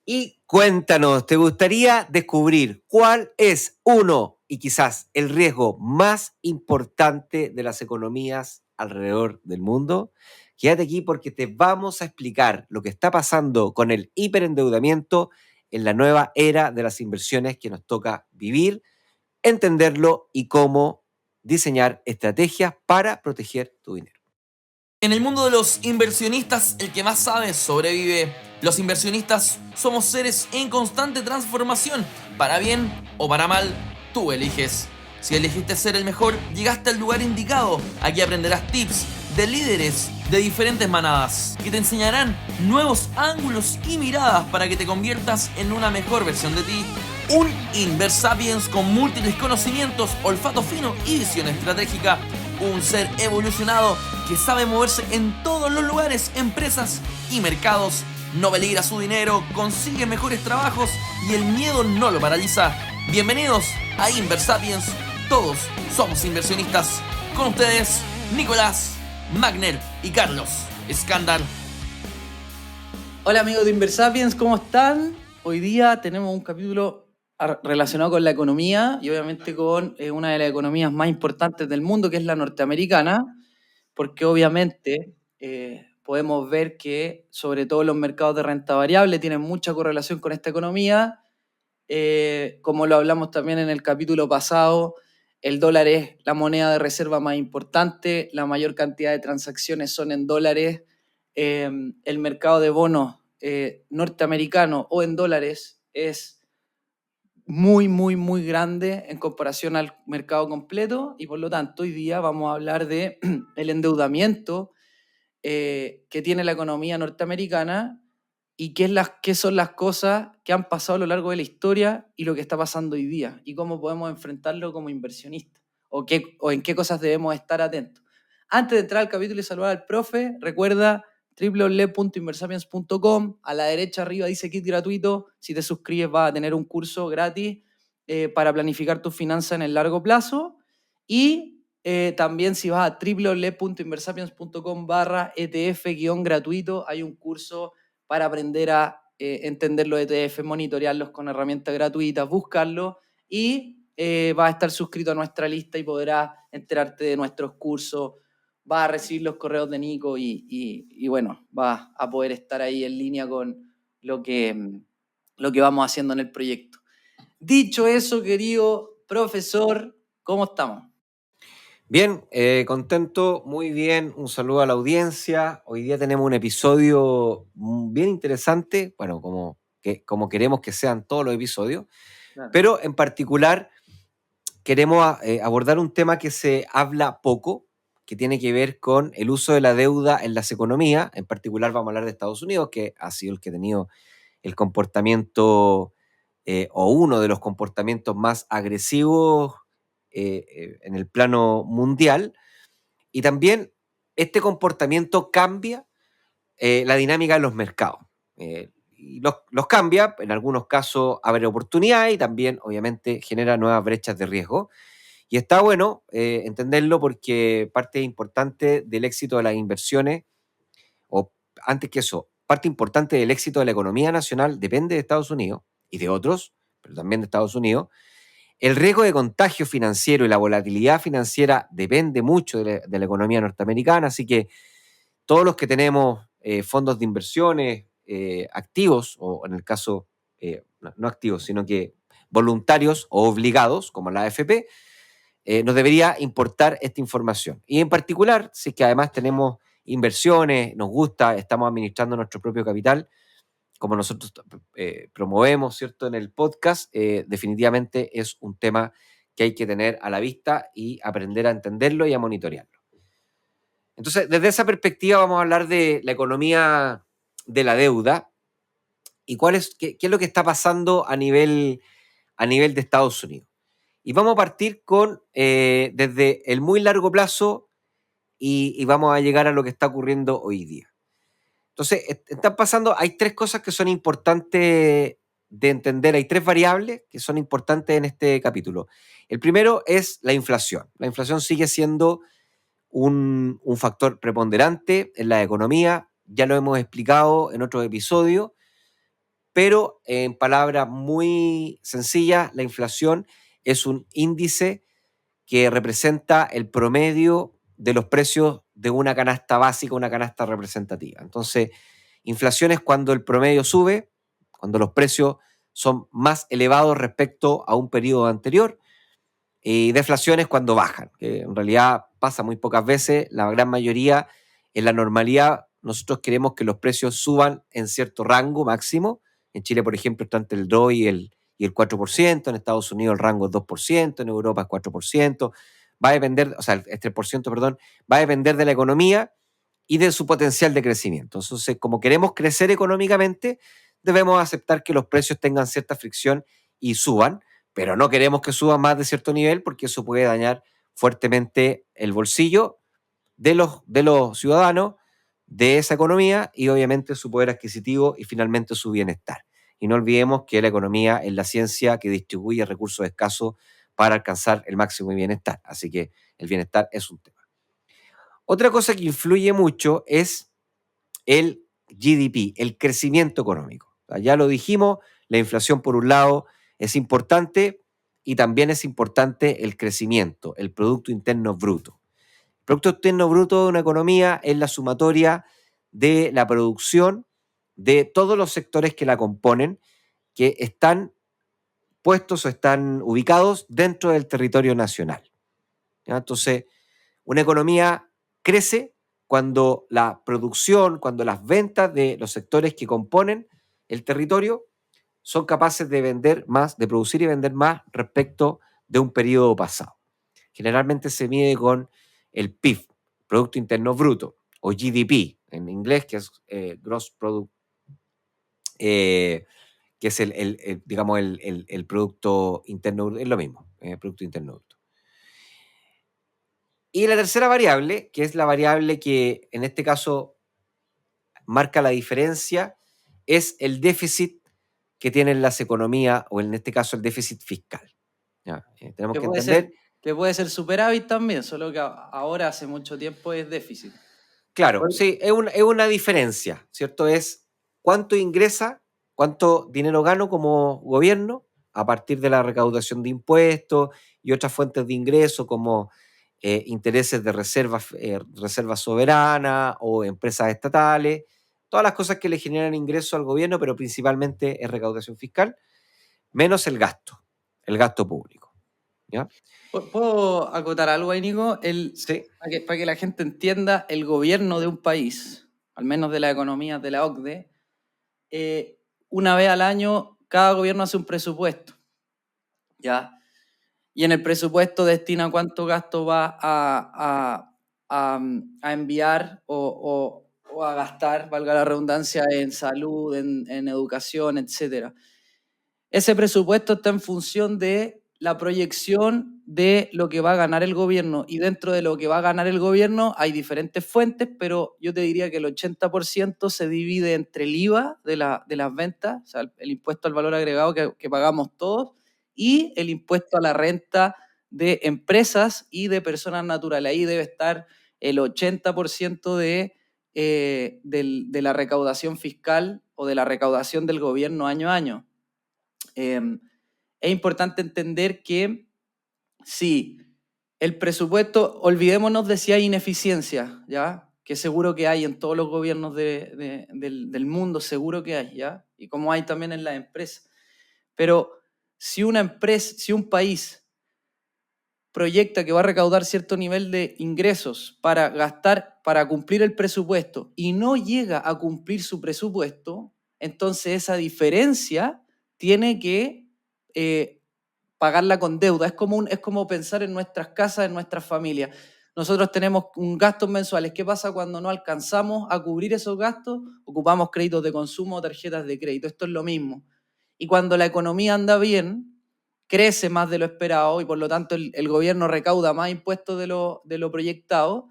Y cuéntanos, ¿te gustaría descubrir cuál es uno y quizás el riesgo más importante de las economías alrededor del mundo? Quédate aquí porque te vamos a explicar lo que está pasando con el hiperendeudamiento en la nueva era de las inversiones que nos toca vivir, entenderlo y cómo diseñar estrategias para proteger tu dinero. En el mundo de los inversionistas, el que más sabe sobrevive. Los inversionistas somos seres en constante transformación. Para bien o para mal, tú eliges. Si elegiste ser el mejor, llegaste al lugar indicado. Aquí aprenderás tips de líderes de diferentes manadas que te enseñarán nuevos ángulos y miradas para que te conviertas en una mejor versión de ti. Un Inversapiens con múltiples conocimientos, olfato fino y visión estratégica. Un ser evolucionado que sabe moverse en todos los lugares, empresas y mercados. No peligra su dinero, consigue mejores trabajos y el miedo no lo paraliza. Bienvenidos a Inversapiens. Todos somos inversionistas. Con ustedes, Nicolás, Magner y Carlos Escándar. Hola amigos de Inversapiens, ¿cómo están? Hoy día tenemos un capítulo relacionado con la economía y obviamente con una de las economías más importantes del mundo, que es la norteamericana, porque obviamente podemos ver que sobre todo los mercados de renta variable tienen mucha correlación con esta economía. Como lo hablamos también en el capítulo pasado, el dólar es la moneda de reserva más importante, la mayor cantidad de transacciones son en dólares. El mercado de bonos norteamericano o en dólares es muy grande en comparación al mercado completo y por lo tanto hoy día vamos a hablar de el endeudamiento que tiene la economía norteamericana y qué son las cosas que han pasado a lo largo de la historia y lo que está pasando hoy día y cómo podemos enfrentarlo como inversionistas o en qué cosas debemos estar atentos. Antes de entrar al capítulo y saludar al profe, recuerda www.inversapiens.com. A la derecha arriba dice kit gratuito. Si te suscribes vas a tener un curso gratis para planificar tus finanzas en el largo plazo. Y también si vas a www.inversapiens.com/ETF-gratuito, hay un curso para aprender a entender los ETF, monitorearlos con herramientas gratuitas, buscarlos y vas a estar suscrito a nuestra lista y podrás enterarte de nuestros cursos, vas a recibir los correos de Nico y bueno, vas a poder estar ahí en línea con lo que vamos haciendo en el proyecto. Dicho eso, querido profesor, ¿cómo estamos? Bien, contento, muy bien. Un saludo a la audiencia. Hoy día tenemos un episodio bien interesante, bueno, como queremos que sean todos los episodios, Claro. pero en particular queremos abordar un tema que se habla poco, que tiene que ver con el uso de la deuda en las economías. En particular vamos a hablar de Estados Unidos, que ha sido el que ha tenido el comportamiento o uno de los comportamientos más agresivos en el plano mundial. Y también este comportamiento cambia la dinámica de los mercados. Y los cambia, en algunos casos abre oportunidades y también obviamente genera nuevas brechas de riesgo. Y está bueno entenderlo porque parte importante del éxito de las inversiones, o antes que eso, parte importante del éxito de la economía nacional depende de Estados Unidos y de otros, pero también de Estados Unidos. El riesgo de contagio financiero y la volatilidad financiera depende mucho de la economía norteamericana, así que todos los que tenemos fondos de inversiones activos, o en el caso, no activos, sino que voluntarios o obligados, como la AFP, nos debería importar esta información. Y en particular, si es que además tenemos inversiones, nos gusta, estamos administrando nuestro propio capital, como nosotros promovemos, ¿cierto?, en el podcast, definitivamente es un tema que hay que tener a la vista y aprender a entenderlo y a monitorearlo. Entonces, desde esa perspectiva vamos a hablar de la economía de la deuda y qué es lo que está pasando a nivel de Estados Unidos. Y vamos a partir con desde el muy largo plazo y vamos a llegar a lo que está ocurriendo hoy día. Entonces, están pasando, hay tres cosas que son importantes de entender, hay tres variables que son importantes en este capítulo. El primero es la inflación. La inflación sigue siendo un factor preponderante en la economía, ya lo hemos explicado en otros episodios, pero en palabras muy sencillas, la inflación es un índice que representa el promedio de los precios de una canasta básica, una canasta representativa. Entonces, inflación es cuando el promedio sube, cuando los precios son más elevados respecto a un periodo anterior, y deflación es cuando bajan, que en realidad pasa muy pocas veces, la gran mayoría, en la normalidad, nosotros queremos que los precios suban en cierto rango máximo. En Chile, por ejemplo, está entre el 2 y el 4%, en Estados Unidos el rango es 2%, en Europa es 4%, va a depender, o sea, es 3%, perdón, va a depender de la economía y de su potencial de crecimiento. Entonces, como queremos crecer económicamente, debemos aceptar que los precios tengan cierta fricción y suban, pero no queremos que suban más de cierto nivel porque eso puede dañar fuertemente el bolsillo de los ciudadanos, de esa economía y obviamente su poder adquisitivo y finalmente su bienestar. Y no olvidemos que la economía es la ciencia que distribuye recursos escasos para alcanzar el máximo de bienestar. Así que el bienestar es un tema. Otra cosa que influye mucho es el GDP, el crecimiento económico. O sea, ya lo dijimos, la inflación por un lado es importante y también es importante el crecimiento, el Producto Interno Bruto. El Producto Interno Bruto de una economía es la sumatoria de la producción de todos los sectores que la componen, que están puestos o están ubicados dentro del territorio nacional. ¿Ya? Entonces, una economía crece cuando la producción, cuando las ventas de los sectores que componen el territorio son capaces de vender más, de producir y vender más respecto de un periodo pasado. Generalmente se mide con el PIB, Producto Interno Bruto, o GDP en inglés, que es Gross Product, que es digamos, el Producto Interno Bruto, es lo mismo, Producto Interno Bruto. Y la tercera variable, que es la variable que en este caso marca la diferencia, es el déficit que tienen las economías, o en este caso el déficit fiscal. ¿Ya? Tenemos que entender. Que puede ser superávit también, solo que ahora hace mucho tiempo es déficit. Claro, sí, es una diferencia, ¿cierto? Es cuánto ingresa, cuánto dinero gano como gobierno a partir de la recaudación de impuestos y otras fuentes de ingreso como intereses de reservas soberanas o empresas estatales, todas las cosas que le generan ingreso al gobierno, pero principalmente es recaudación fiscal, menos el gasto público. ¿Ya? ¿Puedo acotar algo ahí, Nico? Sí. Para que la gente entienda, el gobierno de un país, al menos de la economía de la OCDE, una vez al año cada gobierno hace un presupuesto, ¿ya? Y en el presupuesto destina cuánto gasto va a enviar o a gastar, valga la redundancia, en salud, en educación, etc. Ese presupuesto está en función de la proyección de lo que va a ganar el gobierno, y dentro de lo que va a ganar el gobierno hay diferentes fuentes, pero yo te diría que el 80% se divide entre el IVA de las ventas, o sea, el impuesto al valor agregado que pagamos todos, y el impuesto a la renta de empresas y de personas naturales. Ahí debe estar el 80% de la recaudación fiscal o de la recaudación del gobierno año a año. Es importante entender que si el presupuesto, olvidémonos de si hay ineficiencia, ¿ya? Que seguro que hay en todos los gobiernos del mundo, seguro que hay, ¿ya? Y como hay también en las empresas. Pero si un país proyecta que va a recaudar cierto nivel de ingresos para gastar, para cumplir el presupuesto, y no llega a cumplir su presupuesto, entonces esa diferencia tiene que pagarla con deuda. Es como pensar en nuestras casas, en nuestras familias. Nosotros tenemos gastos mensuales. ¿Qué pasa cuando no alcanzamos a cubrir esos gastos? Ocupamos créditos de consumo o tarjetas de crédito. Esto es lo mismo. Y cuando la economía anda bien, crece más de lo esperado y por lo tanto el gobierno recauda más impuestos de lo proyectado,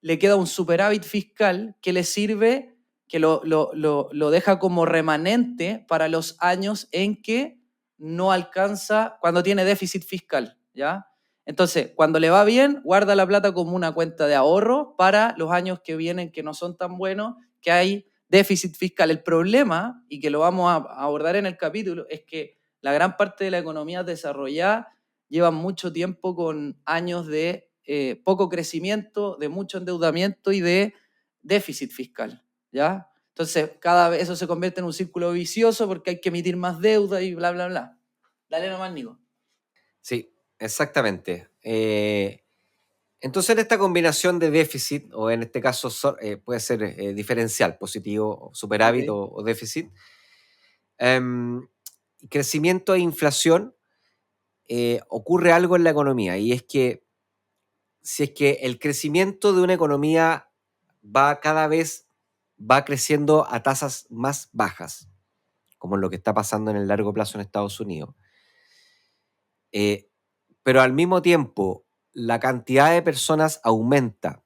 le queda un superávit fiscal que le sirve, que lo deja como remanente para los años en que no alcanza, cuando tiene déficit fiscal, ¿ya? Entonces, cuando le va bien, guarda la plata como una cuenta de ahorro para los años que vienen que no son tan buenos, que hay déficit fiscal. El problema, y que lo vamos a abordar en el capítulo, es que la gran parte de la economía desarrollada lleva mucho tiempo con años de poco crecimiento, de mucho endeudamiento y de déficit fiscal, ¿ya? Entonces, cada vez eso se convierte en un círculo vicioso porque hay que emitir más deuda y bla, bla, bla. Dale nomás, Nico. Sí, exactamente. Entonces, en esta combinación de déficit, o en este caso puede ser diferencial, positivo, superávit Ok. o déficit, crecimiento e inflación, ocurre algo en la economía, y es que si es que el crecimiento de una economía cada vez va creciendo a tasas más bajas, como lo que está pasando en el largo plazo en Estados Unidos, pero al mismo tiempo la cantidad de personas aumenta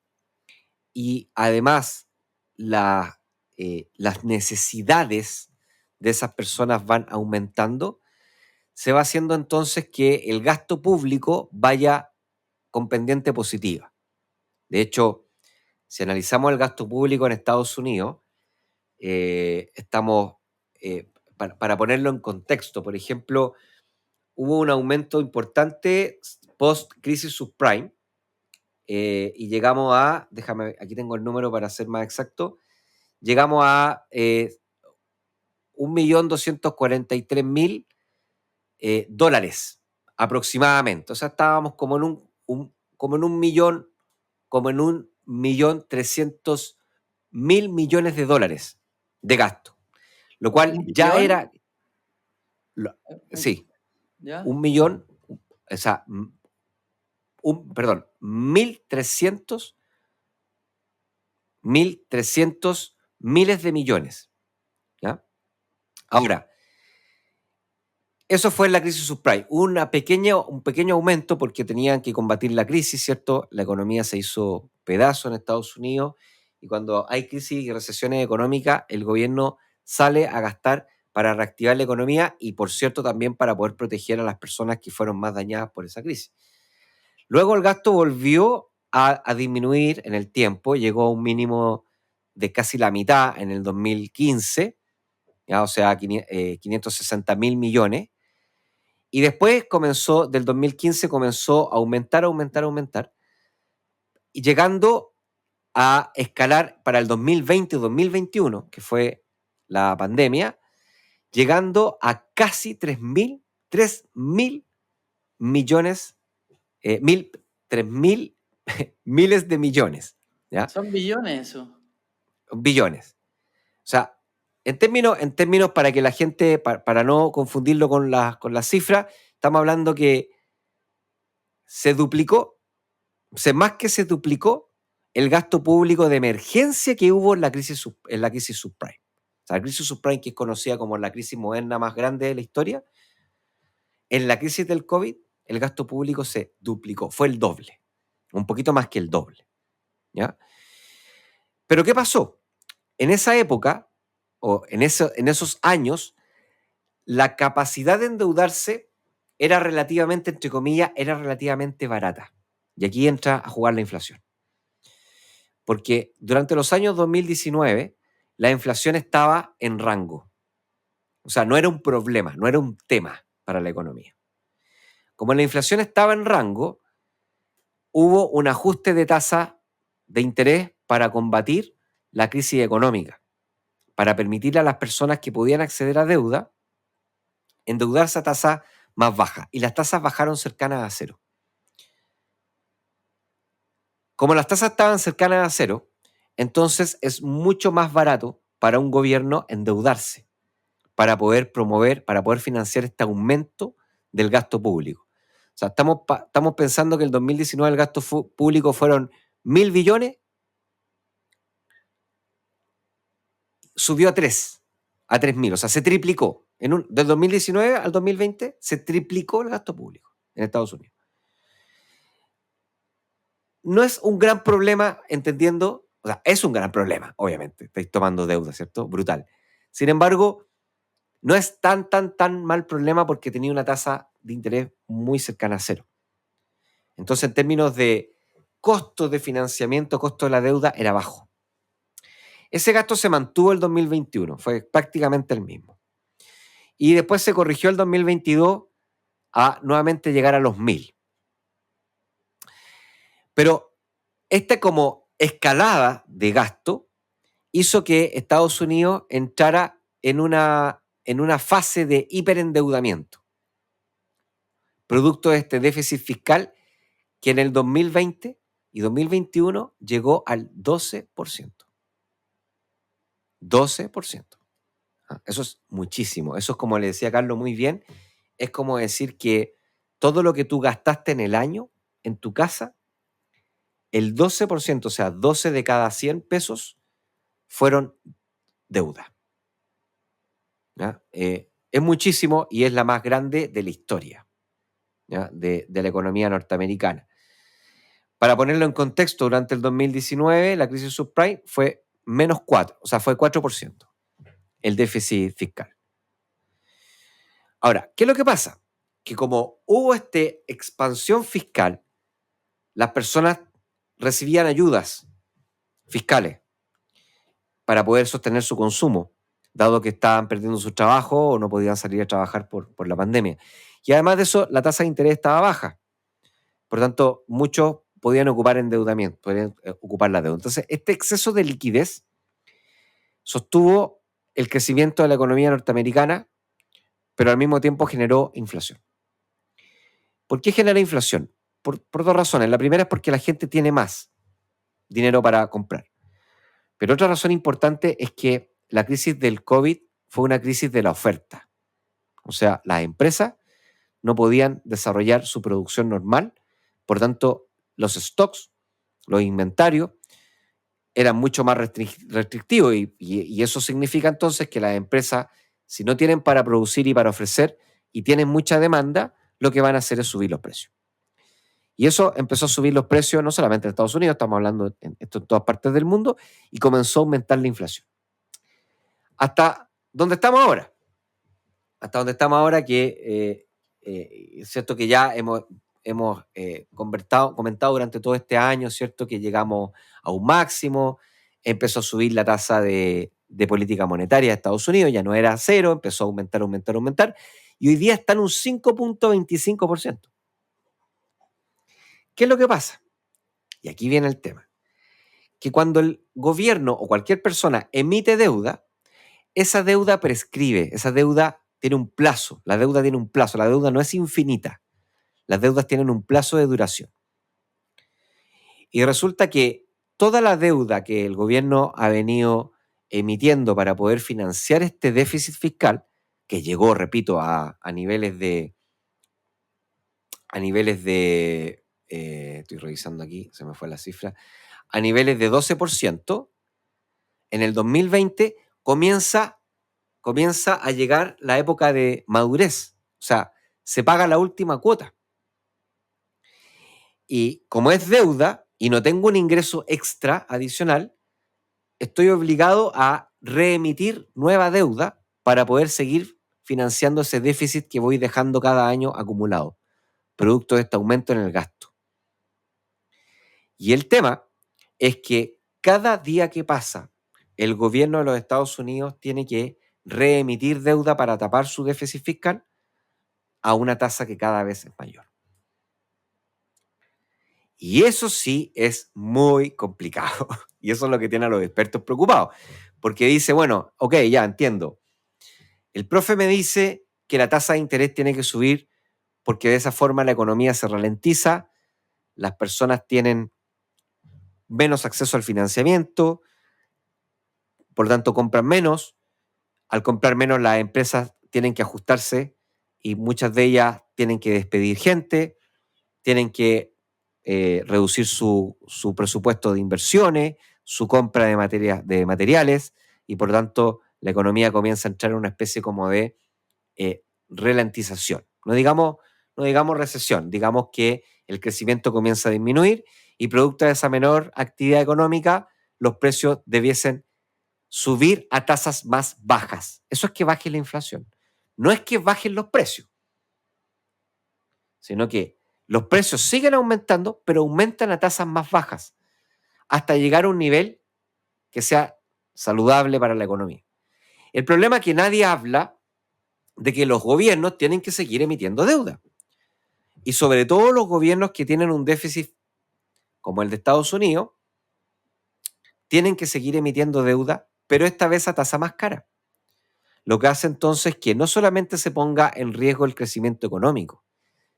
y además las necesidades de esas personas van aumentando, se va haciendo entonces que el gasto público vaya con pendiente positiva. De hecho, si analizamos el gasto público en Estados Unidos, estamos, para ponerlo en contexto, por ejemplo, hubo un aumento importante post-crisis subprime, y llegamos a, déjame, aquí tengo el número para ser más exacto, llegamos a 1.243.000 dólares aproximadamente. O sea, estábamos como en un millón, como en 1.300.000 millones de dólares de gasto, lo cual ¿Un ya billón? era, sí, ¿Ya? 1 millón, o sea, perdón, 1.300 miles de millones, ¿ya? Ahora, eso fue en la crisis subprime. Un pequeño aumento porque tenían que combatir la crisis, ¿cierto? La economía se hizo pedazo en Estados Unidos, y cuando hay crisis y recesiones económicas, el gobierno sale a gastar para reactivar la economía y, por cierto, también para poder proteger a las personas que fueron más dañadas por esa crisis. Luego el gasto volvió a disminuir en el tiempo, llegó a un mínimo de casi la mitad en el 2015, ¿ya? O sea, 560.000 millones. Y después del 2015 comenzó a aumentar, y llegando a escalar para el 2020 o 2021, que fue la pandemia, llegando a casi 3.000 millones, 3.000 miles de millones, ¿ya? Son billones eso. Billones. O sea, en términos para que la gente, para no confundirlo con las cifras, estamos hablando que más que se duplicó el gasto público de emergencia que hubo en la crisis subprime. O sea, la crisis subprime, que es conocida como la crisis moderna más grande de la historia, en la crisis del COVID, el gasto público se duplicó, fue el doble, un poquito más que el doble, ¿ya? Pero ¿qué pasó? En esa época, o en esos años, la capacidad de endeudarse era relativamente, entre comillas, era relativamente barata. Y aquí entra a jugar la inflación. Porque durante los años 2019, la inflación estaba en rango. O sea, no era un problema, no era un tema para la economía. Como la inflación estaba en rango, hubo un ajuste de tasa de interés para combatir la crisis económica, para permitirle a las personas que podían acceder a deuda endeudarse a tasas más bajas. Y las tasas bajaron cercanas a cero. Como las tasas estaban cercanas a cero, entonces es mucho más barato para un gobierno endeudarse para poder promover, para poder financiar este aumento del gasto público. O sea, estamos pensando que el 2019 el gasto público fueron 1.000 billones, subió a 3.000, o sea, se triplicó. Del 2019 al 2020 se triplicó el gasto público en Estados Unidos. No es un gran problema, entendiendo, o sea, es un gran problema, obviamente, estáis tomando deuda, ¿cierto? Brutal. Sin embargo, no es tan mal problema porque tenía una tasa de interés muy cercana a cero. Entonces, en términos de costo de financiamiento, costo de la deuda, era bajo. Ese gasto se mantuvo el 2021, fue prácticamente el mismo. Y después se corrigió el 2022 a nuevamente llegar a los 1.000. Pero esta como escalada de gasto hizo que Estados Unidos entrara en una fase de hiperendeudamiento, producto de este déficit fiscal que en el 2020 y 2021 llegó al 12%. 12%. Eso es muchísimo. Eso es, como le decía Carlos muy bien, es como decir que todo lo que tú gastaste en el año en tu casa, el 12%, o sea, 12 de cada 100 pesos, fueron deuda. ¿Ya? Es muchísimo y es la más grande de la historia, ¿ya? De la economía norteamericana. Para ponerlo en contexto, durante el 2019 la crisis subprime fue menos 4, o sea, fue 4% el déficit fiscal. Ahora, ¿qué es lo que pasa? Que como hubo esta expansión fiscal, las personas recibían ayudas fiscales para poder sostener su consumo, dado que estaban perdiendo su trabajo o no podían salir a trabajar por la pandemia. Y además de eso, la tasa de interés estaba baja. Por lo tanto, muchos podían ocupar endeudamiento, podían ocupar la deuda. Entonces, este exceso de liquidez sostuvo el crecimiento de la economía norteamericana, pero al mismo tiempo generó inflación. ¿Por qué genera inflación? Por dos razones. La primera es porque la gente tiene más dinero para comprar. Pero otra razón importante es que la crisis del COVID fue una crisis de la oferta. O sea, las empresas no podían desarrollar su producción normal, por tanto, los stocks, los inventarios, eran mucho más restrictivos y eso significa entonces que las empresas, si no tienen para producir y para ofrecer y tienen mucha demanda, lo que van a hacer es subir los precios. Y eso empezó a subir los precios no solamente en Estados Unidos, estamos hablando esto en todas partes del mundo, y comenzó a aumentar la inflación. ¿Hasta dónde estamos ahora? Hasta donde estamos ahora, que es cierto que ya hemos comentado durante todo este año, ¿cierto? Que llegamos a un máximo, empezó a subir la tasa de política monetaria de Estados Unidos, ya no era cero, empezó a aumentar, y hoy día está en un 5.25%. ¿Qué es lo que pasa? Y aquí viene el tema. Que cuando el gobierno o cualquier persona emite deuda, esa deuda prescribe, esa deuda tiene un plazo, la deuda tiene un plazo, la deuda no es infinita, las deudas tienen un plazo de duración. Y resulta que toda la deuda que el gobierno ha venido emitiendo para poder financiar este déficit fiscal, que llegó, repito, a niveles de... estoy revisando aquí, se me fue la cifra, a niveles de 12%, en el 2020 comienza a llegar la época de madurez, o sea, se paga la última cuota. Y como es deuda y no tengo un ingreso extra adicional, estoy obligado a reemitir nueva deuda para poder seguir financiando ese déficit que voy dejando cada año acumulado, producto de este aumento en el gasto. Y el tema es que cada día que pasa, el gobierno de los Estados Unidos tiene que reemitir deuda para tapar su déficit fiscal a una tasa que cada vez es mayor. Y eso sí es muy complicado. Y eso es lo que tiene a los expertos preocupados. Porque dice, bueno, ok, ya entiendo. El profe me dice que la tasa de interés tiene que subir porque de esa forma la economía se ralentiza, las personas tienen menos acceso al financiamiento, por lo tanto compran menos. Al comprar menos, las empresas tienen que ajustarse y muchas de ellas tienen que despedir gente, tienen que reducir su presupuesto de inversiones, su compra de materiales, y por lo tanto la economía comienza a entrar en una especie como de ralentización. No digamos recesión, digamos que el crecimiento comienza a disminuir y producto de esa menor actividad económica, los precios debiesen subir a tasas más bajas. Eso es que baje la inflación. No es que bajen los precios, sino que los precios siguen aumentando, pero aumentan a tasas más bajas, hasta llegar a un nivel que sea saludable para la economía. El problema es que nadie habla de que los gobiernos tienen que seguir emitiendo deuda. Y sobre todo los gobiernos que tienen un déficit como el de Estados Unidos, tienen que seguir emitiendo deuda, pero esta vez a tasa más cara. Lo que hace entonces que no solamente se ponga en riesgo el crecimiento económico,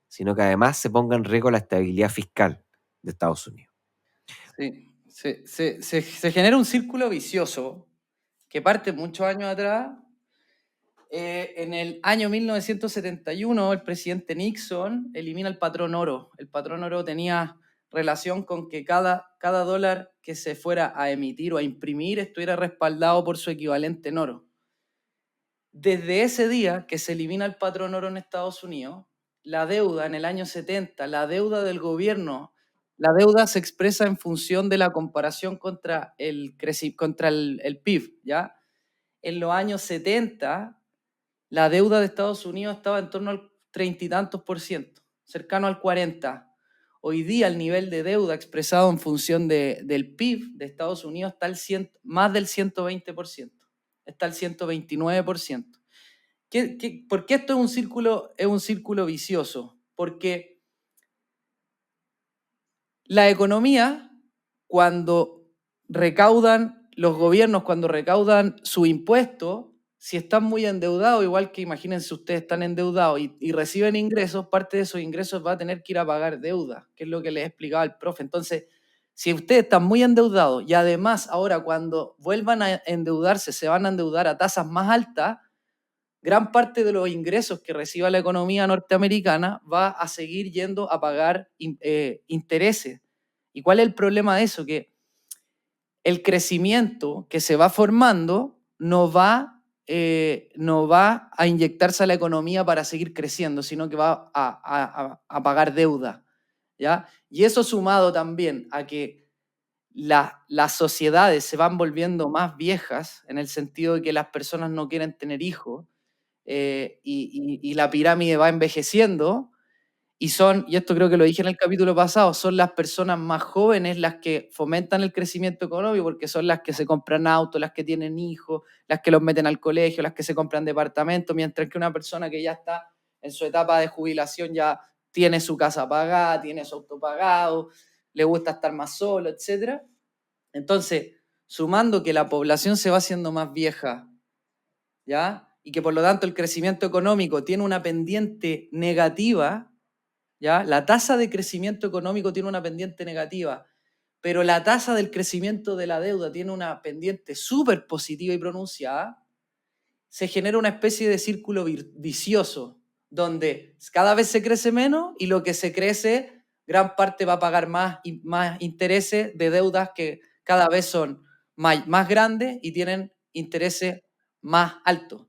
sino que además se ponga en riesgo la estabilidad fiscal de Estados Unidos. Sí, se genera un círculo vicioso que parte muchos años atrás. En el año 1971, el presidente Nixon elimina el patrón oro. El patrón oro tenía relación con que cada dólar que se fuera a emitir o a imprimir estuviera respaldado por su equivalente en oro. Desde ese día que se elimina el patrón oro en Estados Unidos, la deuda en el año 70, la deuda del gobierno, la deuda se expresa en función de la comparación contra el PIB, ¿ya? En los años 70, la deuda de Estados Unidos estaba en torno al 30 y tantos %, cercano al 40%. Hoy día el nivel de deuda expresado en función del PIB de Estados Unidos está más del 120%, está al 129%. ¿Por qué esto es un círculo vicioso? Porque la economía, los gobiernos cuando recaudan su impuesto, si están muy endeudados, igual que imagínense ustedes están endeudados y reciben ingresos, parte de esos ingresos va a tener que ir a pagar deuda, que es lo que les explicaba el profe. Entonces, si ustedes están muy endeudados y además ahora cuando vuelvan a endeudarse se van a endeudar a tasas más altas, gran parte de los ingresos que reciba la economía norteamericana va a seguir yendo a pagar intereses. ¿Y cuál es el problema de eso? Que el crecimiento que se va formando no va a inyectarse a la economía para seguir creciendo, sino que va a pagar deuda, ¿ya? Y eso sumado también a que las sociedades se van volviendo más viejas, en el sentido de que las personas no quieren tener hijos, y la pirámide va envejeciendo, y esto creo que lo dije en el capítulo pasado, son las personas más jóvenes las que fomentan el crecimiento económico porque son las que se compran autos, las que tienen hijos, las que los meten al colegio, las que se compran departamentos, mientras que una persona que ya está en su etapa de jubilación ya tiene su casa pagada, tiene su auto pagado, le gusta estar más solo, etc. Entonces, sumando que la población se va haciendo más vieja, ¿ya? Y que por lo tanto el crecimiento económico tiene una pendiente negativa, ¿ya? La tasa de crecimiento económico tiene una pendiente negativa, pero la tasa del crecimiento de la deuda tiene una pendiente súper positiva y pronunciada, se genera una especie de círculo vicioso, donde cada vez se crece menos y lo que se crece, gran parte va a pagar más intereses de deudas que cada vez son más grandes y tienen intereses más altos,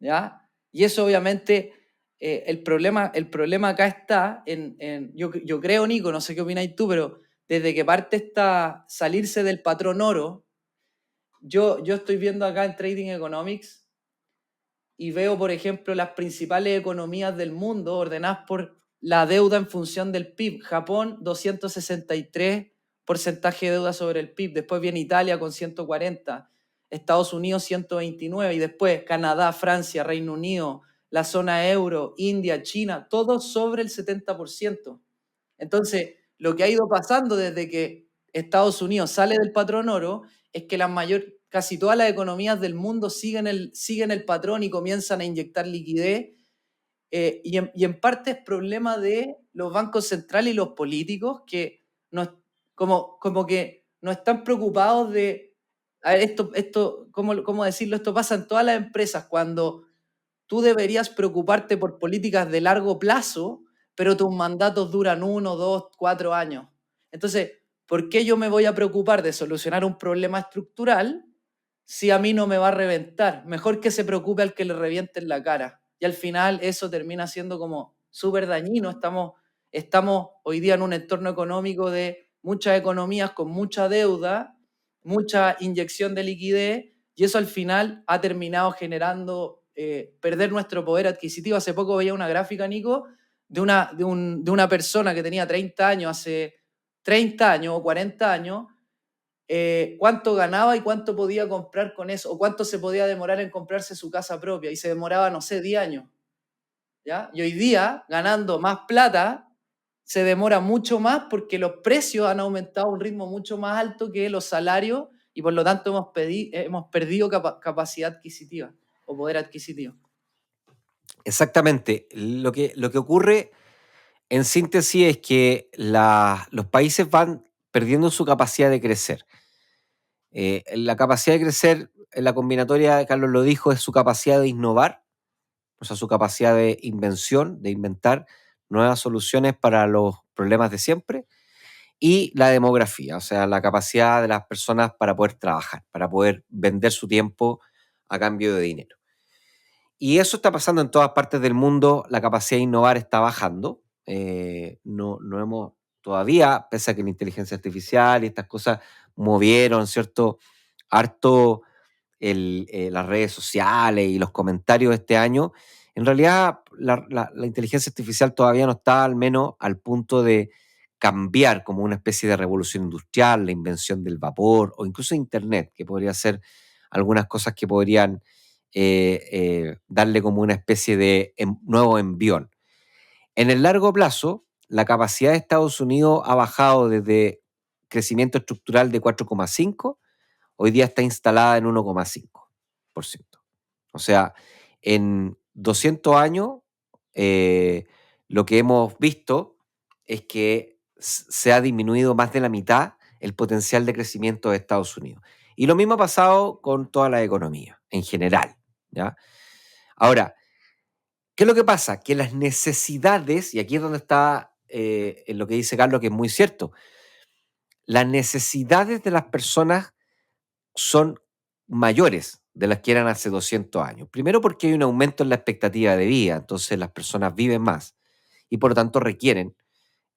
¿ya? Y eso obviamente, el problema acá está yo creo, Nico, no sé qué opináis tú, pero desde que parte está salirse del patrón oro, yo estoy viendo acá en Trading Economics y veo, por ejemplo, las principales economías del mundo ordenadas por la deuda en función del PIB. Japón, 263% de deuda sobre el PIB. Después viene Italia con 140%. Estados Unidos 129%. Y después Canadá, Francia, Reino Unido, la zona euro, India, China, todos sobre el 70%. Entonces, lo que ha ido pasando desde que Estados Unidos sale del patrón oro es que casi todas las economías del mundo siguen el patrón y comienzan a inyectar liquidez, y en parte es problema de los bancos centrales y los políticos que como que no están preocupados de... A ver, ¿cómo decirlo? Esto pasa en todas las empresas cuando tú deberías preocuparte por políticas de largo plazo, pero tus mandatos duran 1, 2, 4 años. Entonces, ¿por qué yo me voy a preocupar de solucionar un problema estructural si a mí no me va a reventar? Mejor que se preocupe al que le reviente en la cara. Y al final eso termina siendo como súper dañino. Estamos hoy día en un entorno económico de muchas economías con mucha deuda, mucha inyección de liquidez, y eso al final ha terminado generando perder nuestro poder adquisitivo. Hace poco veía una gráfica, Nico, de una persona que tenía 30 años, hace 30 años o 40 años, cuánto ganaba y cuánto podía comprar con eso, o cuánto se podía demorar en comprarse su casa propia, y se demoraba, no sé, 10 años. ¿Ya? Y hoy día, ganando más plata, se demora mucho más porque los precios han aumentado a un ritmo mucho más alto que los salarios y por lo tanto hemos perdido capacidad adquisitiva o poder adquisitivo. Exactamente. Lo que ocurre en síntesis es que los países van perdiendo su capacidad de crecer. La capacidad de crecer, en la combinatoria, Carlos lo dijo, es su capacidad de innovar, o sea, su capacidad de invención, de inventar nuevas soluciones para los problemas de siempre, y la demografía, o sea, la capacidad de las personas para poder trabajar, para poder vender su tiempo a cambio de dinero. Y eso está pasando en todas partes del mundo, la capacidad de innovar está bajando. No hemos todavía, pese a que la inteligencia artificial y estas cosas movieron, ¿cierto? Harto las redes sociales y los comentarios este año. En realidad, la inteligencia artificial todavía no está al menos al punto de cambiar como una especie de revolución industrial, la invención del vapor o incluso Internet, que podría ser algunas cosas que podrían darle como una especie de nuevo envión. En el largo plazo, la capacidad de Estados Unidos ha bajado desde crecimiento estructural de 4,5, hoy día está instalada en 1,5%. O sea, en 200 años, lo que hemos visto es que se ha disminuido más de la mitad el potencial de crecimiento de Estados Unidos. Y lo mismo ha pasado con toda la economía, en general, ¿ya? Ahora, ¿qué es lo que pasa? Que las necesidades, y aquí es donde está en lo que dice Carlos, que es muy cierto, las necesidades de las personas son mayores de las que eran hace 200 años. Primero porque hay un aumento en la expectativa de vida, entonces las personas viven más y por lo tanto requieren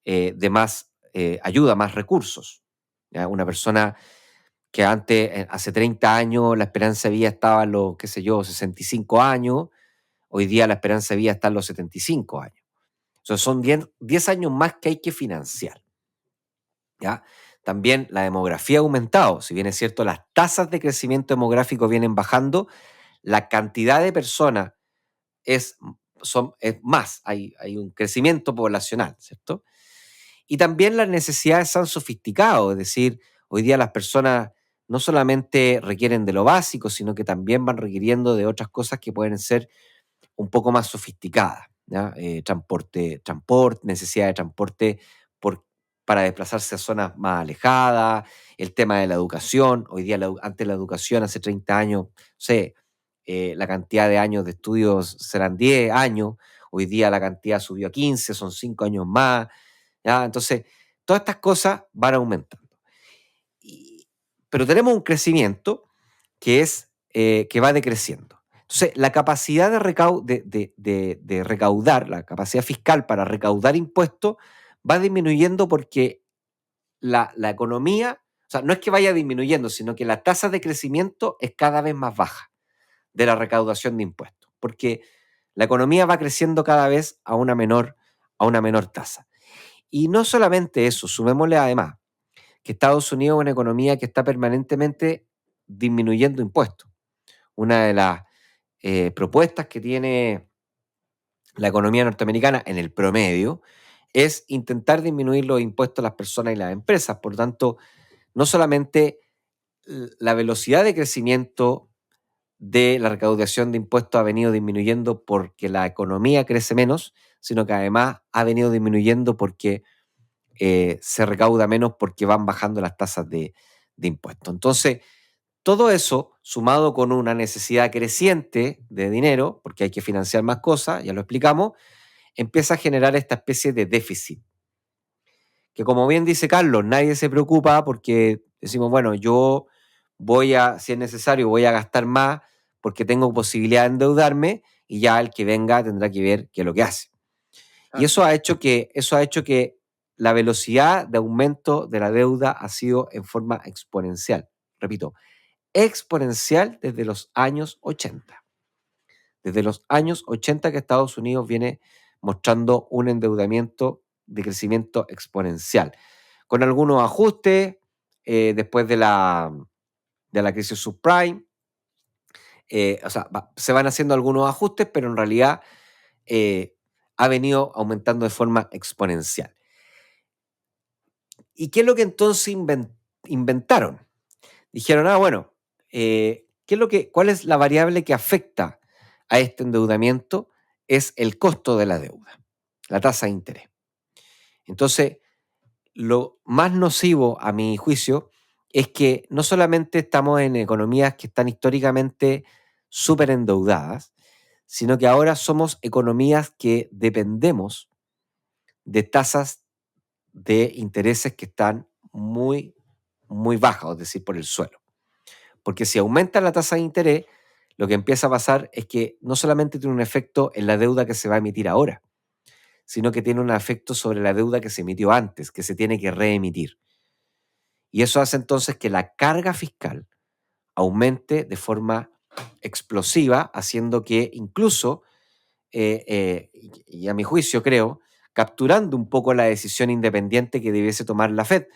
de más ayuda, más recursos. ¿Ya? Una persona que antes, hace 30 años, la esperanza de vida estaba en los, qué sé yo, 65 años, hoy día la esperanza de vida está en los 75 años. Entonces son 10 años más que hay que financiar. ¿Ya? También la demografía ha aumentado, si bien es cierto, las tasas de crecimiento demográfico vienen bajando, la cantidad de personas es más, hay un crecimiento poblacional, ¿cierto? Y también las necesidades se han sofisticado, es decir, hoy día las personas no solamente requieren de lo básico, sino que también van requiriendo de otras cosas que pueden ser un poco más sofisticadas, ¿ya? Necesidad de transporte por, para desplazarse a zonas más alejadas, el tema de la educación. Hoy día, antes la educación, hace 30 años, no sé, la cantidad de años de estudios serán 10 años, hoy día la cantidad subió a 15, son 5 años más, ¿ya? Entonces, todas estas cosas van aumentando. Pero tenemos un crecimiento que que va decreciendo. Entonces, la capacidad de recaudar, la capacidad fiscal para recaudar impuestos va disminuyendo porque la economía, o sea, no es que vaya disminuyendo, sino que la tasa de crecimiento es cada vez más baja de la recaudación de impuestos, porque la economía va creciendo cada vez a una menor tasa. Y no solamente eso, sumémosle además que Estados Unidos es una economía que está permanentemente disminuyendo impuestos. Una de las propuestas que tiene la economía norteamericana en el promedio es intentar disminuir los impuestos a las personas y las empresas. Por lo tanto, no solamente la velocidad de crecimiento de la recaudación de impuestos ha venido disminuyendo porque la economía crece menos, sino que además ha venido disminuyendo porque se recauda menos porque van bajando las tasas de impuestos. Entonces, todo eso, sumado con una necesidad creciente de dinero, porque hay que financiar más cosas, ya lo explicamos, empieza a generar esta especie de déficit. Que como bien dice Carlos, nadie se preocupa porque decimos, bueno, yo si es necesario, voy a gastar más porque tengo posibilidad de endeudarme y ya el que venga tendrá que ver qué es lo que hace. Y eso ha hecho que la velocidad de aumento de la deuda ha sido en forma exponencial. Repito, exponencial desde los años 80. Desde los años 80 que Estados Unidos viene mostrando un endeudamiento de crecimiento exponencial, con algunos ajustes, después de la crisis subprime. O sea, se van haciendo algunos ajustes, pero en realidad ha venido aumentando de forma exponencial. ¿Y qué es lo que entonces inventaron? Dijeron, bueno, ¿cuál es la variable que afecta a este endeudamiento? Es el costo de la deuda, la tasa de interés. Entonces, lo más nocivo, a mi juicio, es que no solamente estamos en economías que están históricamente súper endeudadas, sino que ahora somos economías que dependemos de tasas de intereses que están muy, muy bajas, es decir, por el suelo. Porque si aumenta la tasa de interés, lo que empieza a pasar es que no solamente tiene un efecto en la deuda que se va a emitir ahora, sino que tiene un efecto sobre la deuda que se emitió antes, que se tiene que reemitir. Y eso hace entonces que la carga fiscal aumente de forma explosiva, haciendo que incluso, y a mi juicio creo, capturando un poco la decisión independiente que debiese tomar la Fed,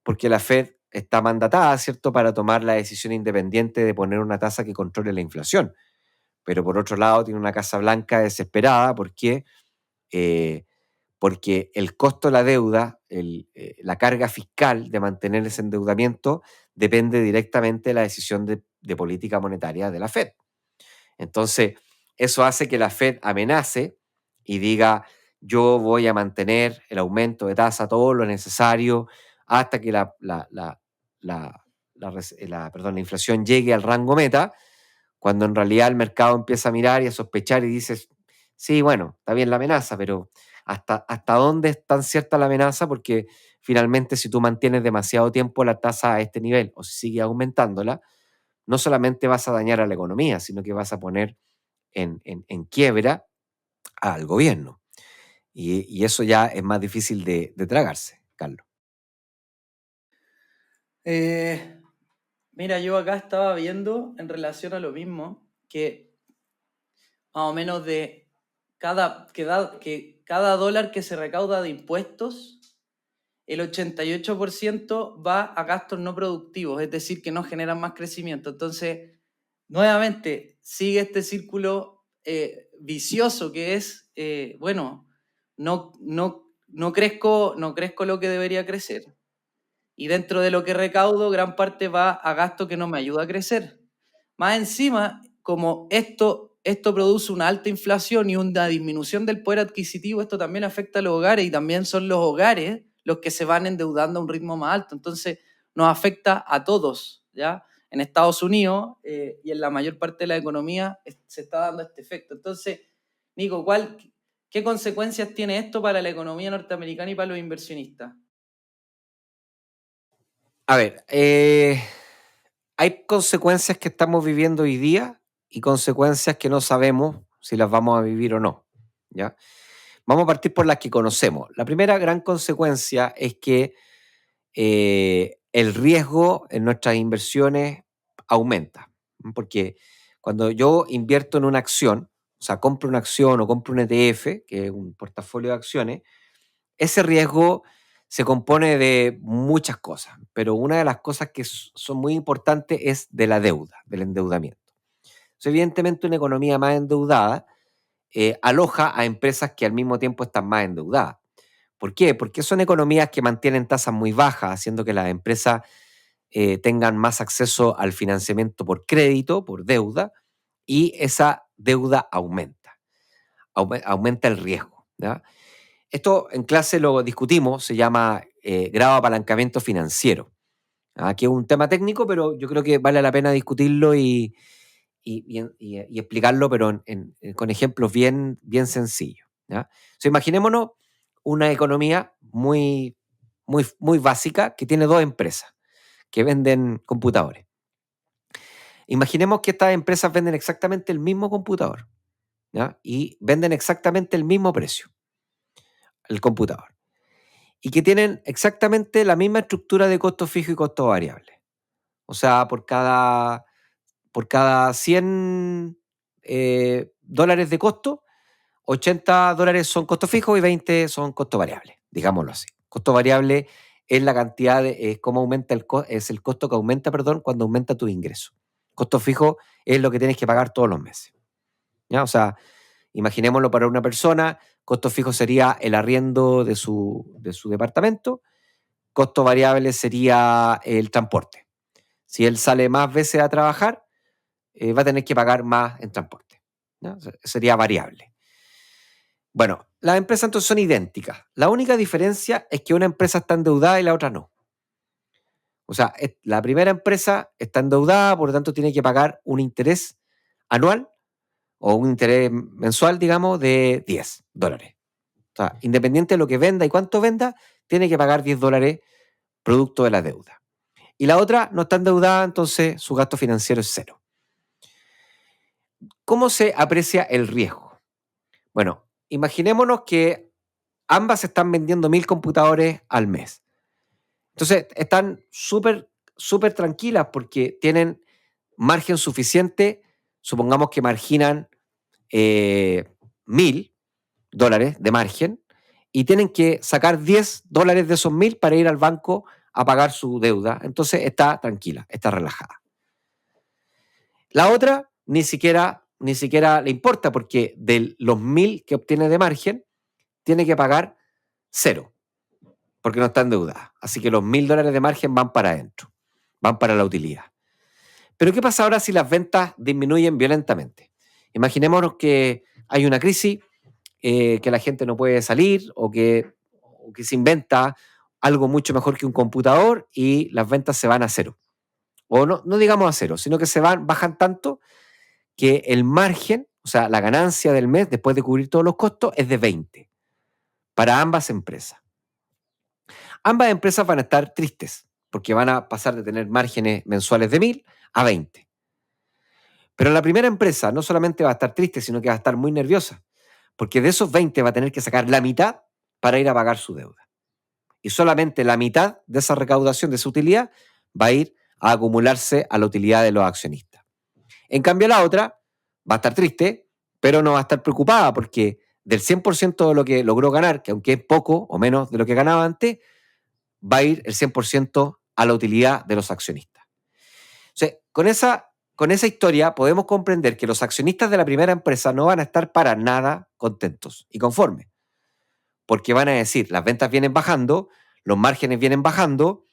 porque la Fed está mandatada, ¿cierto?, para tomar la decisión independiente de poner una tasa que controle la inflación. Pero por otro lado tiene una Casa Blanca desesperada porque el costo de la deuda, la carga fiscal de mantener ese endeudamiento depende directamente de la decisión de política monetaria de la Fed. Entonces, eso hace que la Fed amenace y diga, yo voy a mantener el aumento de tasa todo lo necesario hasta que la inflación llegue al rango meta, cuando en realidad el mercado empieza a mirar y a sospechar y dice, sí, bueno, está bien la amenaza, pero ¿hasta dónde es tan cierta la amenaza? Porque finalmente si tú mantienes demasiado tiempo la tasa a este nivel o si sigues aumentándola, no solamente vas a dañar a la economía, sino que vas a poner en quiebra al gobierno. Y eso ya es más difícil de tragarse, Carlos. Mira, yo acá estaba viendo en relación a lo mismo que más o menos de que cada dólar que se recauda de impuestos, el 88% va a gastos no productivos, es decir, que no generan más crecimiento. Entonces, nuevamente, sigue este círculo vicioso que es, no crezco lo que debería crecer. Y dentro de lo que recaudo, gran parte va a gasto que no me ayuda a crecer. Más encima, como esto produce una alta inflación y una disminución del poder adquisitivo, esto también afecta a los hogares y también son los hogares los que se van endeudando a un ritmo más alto. Entonces, nos afecta a todos, ¿ya? En Estados Unidos y en la mayor parte de la economía se está dando este efecto. Entonces, Nico, ¿qué consecuencias tiene esto para la economía norteamericana y para los inversionistas? A ver, hay consecuencias que estamos viviendo hoy día y consecuencias que no sabemos si las vamos a vivir o no, ¿ya? Vamos a partir por las que conocemos. La primera gran consecuencia es que el riesgo en nuestras inversiones aumenta, porque cuando yo invierto en una acción, o sea, compro una acción o compro un ETF, que es un portafolio de acciones, ese riesgo se compone de muchas cosas, pero una de las cosas que son muy importantes es de la deuda, del endeudamiento. Entonces, evidentemente, una economía más endeudada aloja a empresas que al mismo tiempo están más endeudadas. ¿Por qué? Porque son economías que mantienen tasas muy bajas, haciendo que las empresas tengan más acceso al financiamiento por crédito, por deuda, y esa deuda aumenta el riesgo, ¿ya? Esto en clase lo discutimos, se llama grado de apalancamiento financiero. Aquí es un tema técnico, pero yo creo que vale la pena discutirlo y explicarlo, pero con ejemplos bien, bien sencillos, ¿ya? O sea, imaginémonos una economía muy, muy, muy básica que tiene dos empresas que venden computadores. Imaginemos que estas empresas venden exactamente el mismo computador, ¿ya? Y venden exactamente el mismo precio, el computador. Y que tienen exactamente la misma estructura de costo fijo y costo variable. O sea, por cada 100 dólares de costo, $80 son costo fijo y 20 son costo variable, digámoslo así. Costo variable es la cantidad de cómo aumenta es el costo que aumenta, perdón, cuando aumenta tu ingreso. Costo fijo es lo que tienes que pagar todos los meses. ¿Ya? O sea, imaginémoslo para una persona, costo fijo sería el arriendo de su departamento, costo variable sería el transporte. Si él sale más veces a trabajar, va a tener que pagar más en transporte. ¿Ya? Sería variable. Bueno, las empresas entonces son idénticas. La única diferencia es que una empresa está endeudada y la otra no. O sea, la primera empresa está endeudada, por lo tanto tiene que pagar un interés anual o un interés mensual, digamos, de $10. O sea, independiente de lo que venda y cuánto venda, tiene que pagar $10 producto de la deuda. Y la otra no está endeudada, entonces su gasto financiero es cero. ¿Cómo se aprecia el riesgo? Bueno, imaginémonos que ambas están vendiendo 1.000 computadores al mes. Entonces están súper tranquilas porque tienen margen suficiente. Supongamos que marginan $1.000 de margen y tienen que sacar $10 de esos 1.000 para ir al banco a pagar su deuda. Entonces está tranquila, está relajada. La otra ni siquiera le importa porque de los 1.000 que obtiene de margen tiene que pagar 0 porque no está endeudada. Así que los $1.000 de margen van para adentro, van para la utilidad. Pero ¿qué pasa ahora si las ventas disminuyen violentamente? Imaginémonos que hay una crisis, que la gente no puede salir o que se inventa algo mucho mejor que un computador y las ventas se van a cero. O no digamos a cero, sino que bajan tanto que el margen, o sea, la ganancia del mes después de cubrir todos los costos es de 20 para ambas empresas. Ambas empresas van a estar tristes porque van a pasar de tener márgenes mensuales de 1.000 a 20. Pero la primera empresa no solamente va a estar triste, sino que va a estar muy nerviosa, porque de esos 20 va a tener que sacar la mitad para ir a pagar su deuda. Y solamente la mitad de esa recaudación, de esa utilidad, va a ir a acumularse a la utilidad de los accionistas. En cambio, la otra va a estar triste, pero no va a estar preocupada porque del 100% de lo que logró ganar, que aunque es poco o menos de lo que ganaba antes, va a ir el 100% a la utilidad de los accionistas. O sea, con esa historia podemos comprender que los accionistas de la primera empresa no van a estar para nada contentos y conformes, porque van a decir, las ventas vienen bajando, los márgenes vienen bajando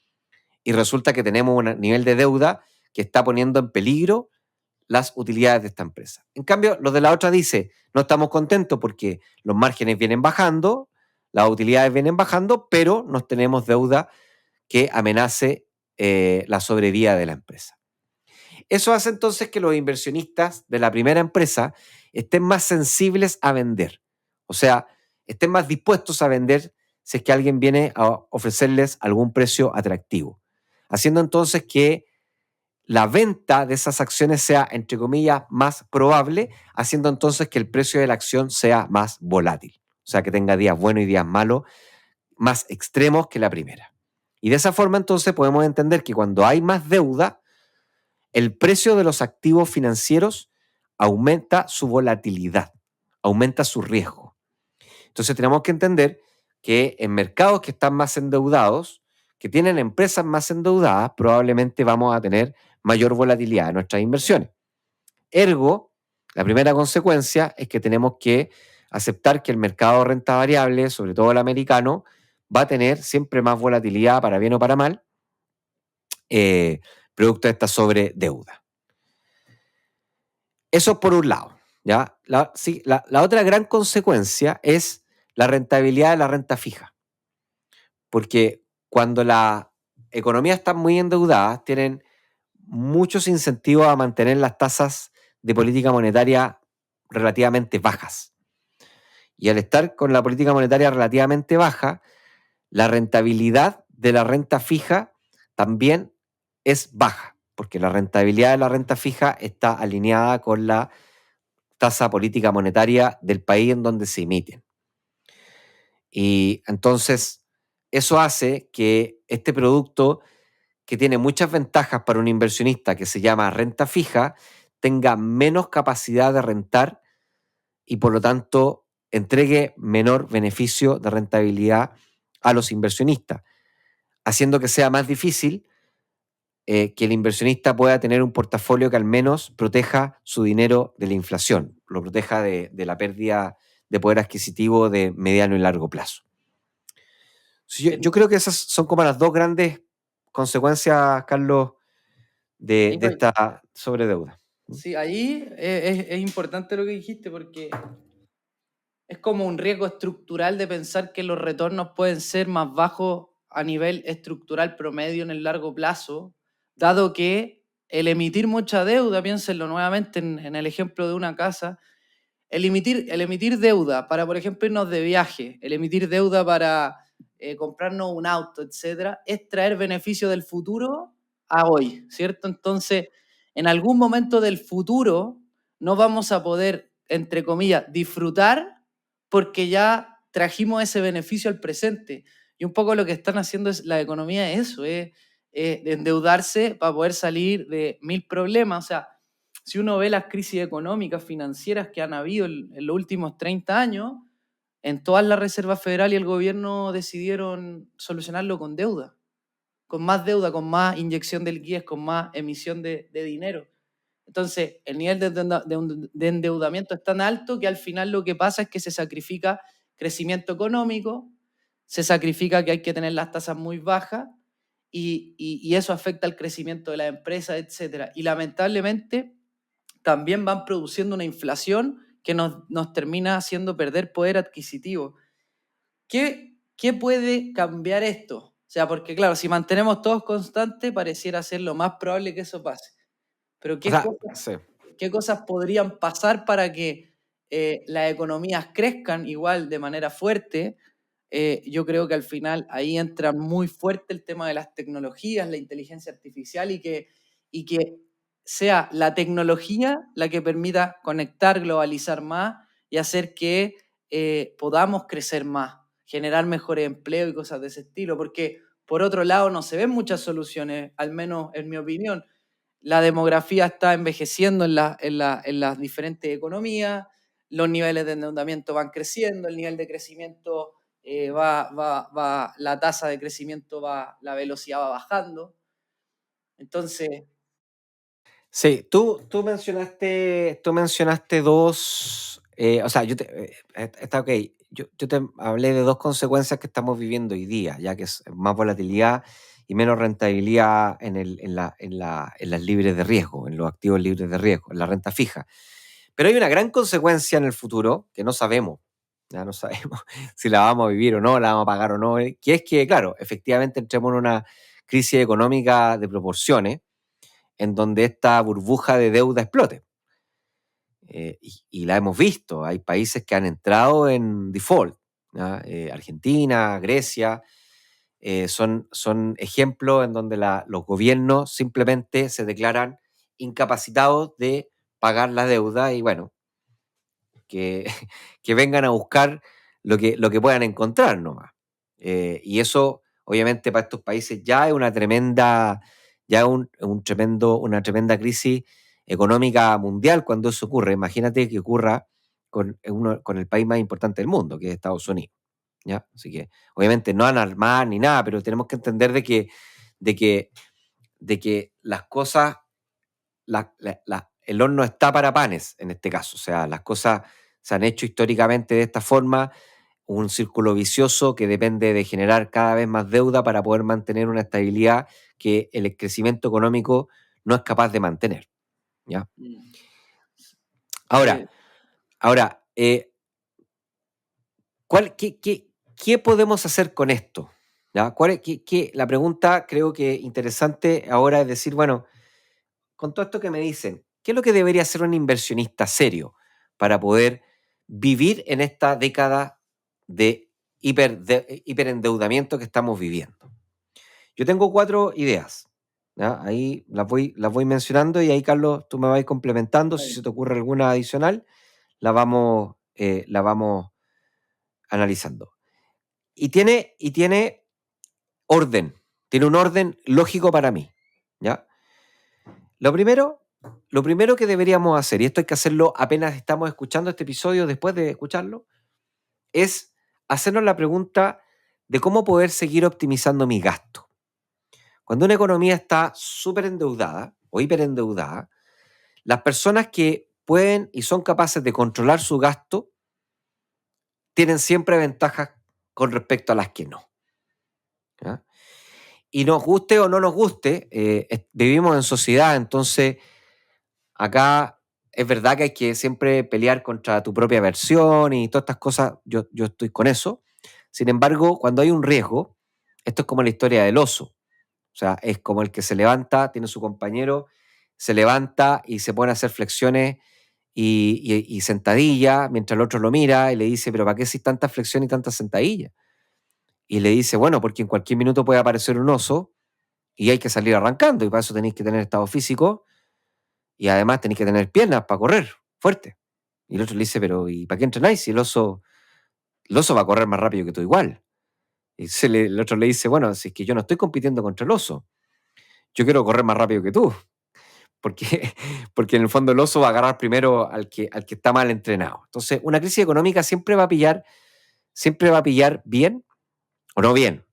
y resulta que tenemos un nivel de deuda que está poniendo en peligro las utilidades de esta empresa. En cambio, los de la otra dice, no estamos contentos porque los márgenes vienen bajando, las utilidades vienen bajando, pero no tenemos deuda que amenace la sobrevida de la empresa. Eso hace entonces que los inversionistas de la primera empresa estén más sensibles a vender, o sea, estén más dispuestos a vender si es que alguien viene a ofrecerles algún precio atractivo, haciendo entonces que la venta de esas acciones sea, entre comillas, más probable, haciendo entonces que el precio de la acción sea más volátil, o sea, que tenga días buenos y días malos, más extremos que la primera. Y de esa forma entonces podemos entender que cuando hay más deuda, el precio de los activos financieros aumenta su volatilidad, aumenta su riesgo. Entonces tenemos que entender que en mercados que están más endeudados, que tienen empresas más endeudadas, probablemente vamos a tener mayor volatilidad en nuestras inversiones. Ergo, la primera consecuencia es que tenemos que aceptar que el mercado de renta variable, sobre todo el americano, va a tener siempre más volatilidad para bien o para mal, producto de esta sobredeuda. Eso por un lado, ¿ya? La otra gran consecuencia es la rentabilidad de la renta fija. Porque cuando la economía está muy endeudada, tienen muchos incentivos a mantener las tasas de política monetaria relativamente bajas. Y al estar con la política monetaria relativamente baja, la rentabilidad de la renta fija también es baja, porque la rentabilidad de la renta fija está alineada con la tasa política monetaria del país en donde se emiten. Y entonces eso hace que este producto, que tiene muchas ventajas para un inversionista, que se llama renta fija, tenga menos capacidad de rentar y por lo tanto entregue menor beneficio de rentabilidad a los inversionistas. haciendo que sea más difícil que el inversionista pueda tener un portafolio que al menos proteja su dinero de la inflación, lo proteja de la pérdida de poder adquisitivo de mediano y largo plazo. Yo creo que esas son como las dos grandes consecuencias, Carlos, de esta sobredeuda. Sí, ahí es importante lo que dijiste porque es como un riesgo estructural de pensar que los retornos pueden ser más bajos a nivel estructural promedio en el largo plazo, dado que el emitir mucha deuda, piénsenlo nuevamente en el ejemplo de una casa, el emitir deuda para, por ejemplo, irnos de viaje, el emitir deuda para comprarnos un auto, etcétera, es traer beneficio del futuro a hoy, ¿cierto? Entonces, en algún momento del futuro no vamos a poder, entre comillas, disfrutar porque ya trajimos ese beneficio al presente. Y un poco lo que están haciendo es la economía es eso, es endeudarse para poder salir de 1000 problemas. O sea, si uno ve las crisis económicas, financieras que han habido en los últimos 30 años, en todas la Reserva Federal y el gobierno decidieron solucionarlo con deuda, con más inyección de liquidez, con más emisión de dinero. Entonces, el nivel de endeudamiento es tan alto que al final lo que pasa es que se sacrifica crecimiento económico, se sacrifica que hay que tener las tasas muy bajas y eso afecta al crecimiento de las empresas, etc. Y lamentablemente también van produciendo una inflación que nos termina haciendo perder poder adquisitivo. ¿Qué puede cambiar esto? O sea, porque claro, si mantenemos todos constantes, pareciera ser lo más probable que eso pase. Pero ¿qué cosas podrían pasar para que las economías crezcan igual de manera fuerte? Yo creo que al final ahí entra muy fuerte el tema de las tecnologías, la inteligencia artificial y que sea la tecnología la que permita conectar, globalizar más y hacer que podamos crecer más, generar mejores empleos y cosas de ese estilo, porque por otro lado no se ven muchas soluciones, al menos en mi opinión. La demografía está envejeciendo en las diferentes economías, los niveles de endeudamiento van creciendo, el nivel de crecimiento la tasa de crecimiento la velocidad va bajando. Entonces, sí, tú mencionaste dos, o sea, está ok, yo te hablé de dos consecuencias que estamos viviendo hoy día, ya que es más volatilidad y menos rentabilidad en las libres de riesgo, en los activos libres de riesgo, en la renta fija. Pero hay una gran consecuencia en el futuro que no sabemos, ya no sabemos si la vamos a vivir o no, la vamos a pagar o no, que es que, claro, efectivamente entremos en una crisis económica de proporciones, en donde esta burbuja de deuda explote. Y la hemos visto, hay países que han entrado en default, Argentina, Grecia, son ejemplos en donde los gobiernos simplemente se declaran incapacitados de pagar la deuda y bueno, que, que vengan a buscar lo que puedan encontrar nomás. Y eso, obviamente, para estos países ya es una tremenda crisis económica mundial cuando eso ocurre. Imagínate que ocurra con el país más importante del mundo, que es Estados Unidos. ¿Ya? Así que, obviamente, no alarmar ni nada, pero tenemos que entender de que las cosas, el horno está para panes en este caso. O sea, las cosas se han hecho históricamente de esta forma, un círculo vicioso que depende de generar cada vez más deuda para poder mantener una estabilidad que el crecimiento económico no es capaz de mantener. ¿Ya? Ahora, ¿qué podemos hacer con esto? ¿Ya? La pregunta creo que interesante ahora es decir, bueno, con todo esto que me dicen, ¿qué es lo que debería hacer un inversionista serio para poder vivir en esta década de hiperendeudamiento que estamos viviendo? Yo tengo 4 ideas. ¿Ya? Ahí las voy mencionando y ahí, Carlos, tú me vas complementando. Si se te ocurre alguna adicional, la vamos analizando. Y tiene orden, tiene un orden lógico para mí. ¿Ya? Lo primero que deberíamos hacer, y esto hay que hacerlo apenas estamos escuchando este episodio, después de escucharlo, es hacernos la pregunta de cómo poder seguir optimizando mi gasto. Cuando una economía está súper endeudada o hiperendeudada, las personas que pueden y son capaces de controlar su gasto tienen siempre ventajas con respecto a las que no. ¿Ya? Y nos guste o no nos guste, vivimos en sociedad, entonces acá es verdad que hay que siempre pelear contra tu propia versión y todas estas cosas, yo estoy con eso. Sin embargo, cuando hay un riesgo, esto es como la historia del oso. O sea, es como el que se levanta, tiene su compañero, se levanta y se pone a hacer flexiones y sentadillas, mientras el otro lo mira y le dice, pero ¿para qué haces tantas flexiones y tantas sentadillas? Y le dice, bueno, porque en cualquier minuto puede aparecer un oso y hay que salir arrancando, y para eso tenéis que tener estado físico y además tenéis que tener piernas para correr fuerte. Y el otro le dice, pero ¿y para qué entrenáis si el oso va a correr más rápido que tú igual? Y el otro le dice, bueno, si es que yo no estoy compitiendo contra el oso, yo quiero correr más rápido que tú, porque, porque en el fondo el oso va a agarrar primero al que está mal entrenado. Entonces, una crisis económica siempre va a pillar bien o no bien.